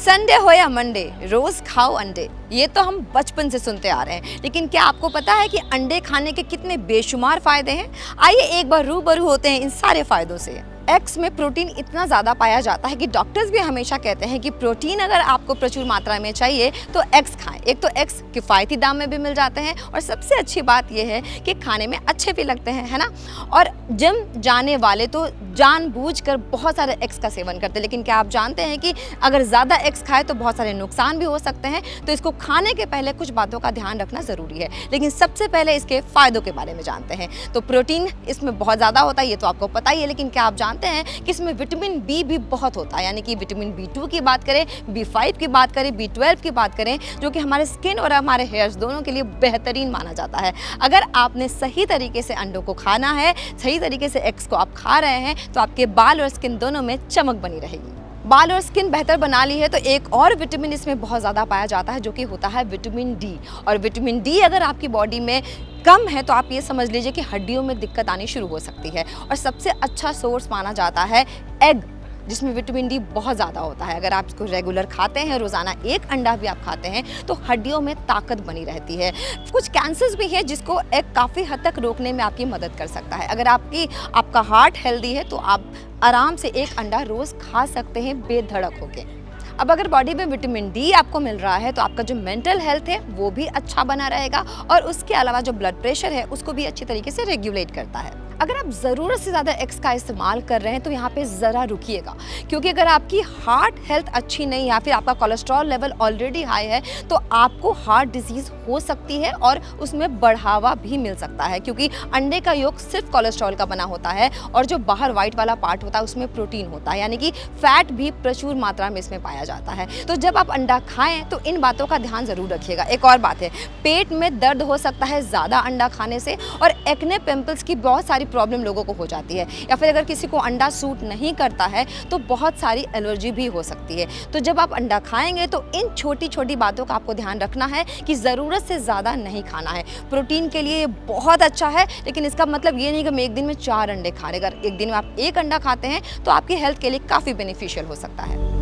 Sunday हो या Monday, रोज खाओ अंडे, ये तो हम बचपन से सुनते आ रहे हैं। लेकिन क्या आपको पता है कि अंडे खाने के कितने बेशुमार फायदे हैं? आइए एक बार रूबरू होते हैं इन सारे फायदों से। एग्स में प्रोटीन इतना ज़्यादा पाया जाता है कि डॉक्टर्स भी हमेशा कहते हैं कि प्रोटीन अगर आपको प्रचुर मात्रा में चाहिए तो एग्स खाएं। एक तो एग्स किफ़ायती दाम में भी मिल जाते हैं और सबसे अच्छी बात यह है कि खाने में अच्छे भी लगते हैं, है ना। और जिम जाने वाले तो जानबूझकर बहुत सारे एग्स का सेवन करते हैं, लेकिन क्या आप जानते हैं कि अगर ज़्यादा एग्स खाए तो बहुत सारे नुकसान भी हो सकते हैं। तो इसको खाने के पहले कुछ बातों का ध्यान रखना ज़रूरी है। लेकिन सबसे पहले इसके फ़ायदों के बारे में जानते हैं। तो प्रोटीन इसमें बहुत ज़्यादा होता है, ये तो आपको पता ही है। लेकिन क्या आप जानते हैं कि इसमें विटामिन बी भी बहुत होता है, यानी कि विटामिन B2 की बात करें, B5 की बात करें, B12 की बात करें, जो कि हमारे स्किन और हमारे हेयर्स दोनों के लिए बेहतरीन माना जाता है। अगर आपने सही तरीके से अंडों को खाना है, सही तरीके से एग्स को आप खा रहे हैं, तो आपके बाल और स्किन दोनों में चमक बनी रहेगी। बाल और स्किन बेहतर बना ली है तो एक और विटामिन इसमें बहुत ज़्यादा पाया जाता है, जो कि होता है विटामिन डी। और विटामिन डी अगर आपकी बॉडी में कम है तो आप ये समझ लीजिए कि हड्डियों में दिक्कत आनी शुरू हो सकती है। और सबसे अच्छा सोर्स माना जाता है एग, जिसमें विटामिन डी बहुत ज़्यादा होता है। अगर आप इसको रेगुलर खाते हैं, रोज़ाना एक अंडा भी आप खाते हैं, तो हड्डियों में ताकत बनी रहती है। कुछ कैंसर्स भी है जिसको एग काफ़ी हद तक रोकने में आपकी मदद कर सकता है। अगर आपका हार्ट हेल्दी है तो आप आराम से एक अंडा रोज़ खा सकते हैं बेधड़क होके। अब अगर बॉडी में विटामिन डी आपको मिल रहा है तो आपका जो मेंटल हेल्थ है वो भी अच्छा बना रहेगा, और उसके अलावा जो ब्लड प्रेशर है उसको भी अच्छी तरीके से रेगुलेट करता है। अगर आप ज़रूरत से ज़्यादा एग्स का इस्तेमाल कर रहे हैं तो यहाँ पे ज़रा रुकिएगा, क्योंकि अगर आपकी हार्ट हेल्थ अच्छी नहीं या फिर आपका कोलेस्ट्रॉल लेवल ऑलरेडी हाई है तो आपको हार्ट डिजीज़ हो सकती है और उसमें बढ़ावा भी मिल सकता है, क्योंकि अंडे का योग सिर्फ कोलेस्ट्रॉल का बना होता है और जो बाहर वाइट वाला पार्ट होता है उसमें प्रोटीन होता है, यानी कि फैट भी प्रचुर मात्रा में इसमें पाया जाता है। तो जब आप अंडा खाएं तो इन बातों का ध्यान ज़रूर रखिएगा। एक और बात है, पेट में दर्द हो सकता है ज़्यादा अंडा खाने से, और एक्ने पिंपल्स की बहुत सारी प्रॉब्लम लोगों को हो जाती है, या फिर अगर किसी को अंडा सूट नहीं करता है तो बहुत सारी एलर्जी भी हो सकती है। तो जब आप अंडा खाएंगे तो इन छोटी छोटी बातों का आपको ध्यान रखना है कि ज़रूरत से ज़्यादा नहीं खाना है। प्रोटीन के लिए ये बहुत अच्छा है, लेकिन इसका मतलब ये नहीं कि हम एक दिन में 4 अंडे खा रहे। अगर एक दिन में आप एक अंडा खाते हैं तो आपकी हेल्थ के लिए काफ़ी बेनिफिशियल हो सकता है।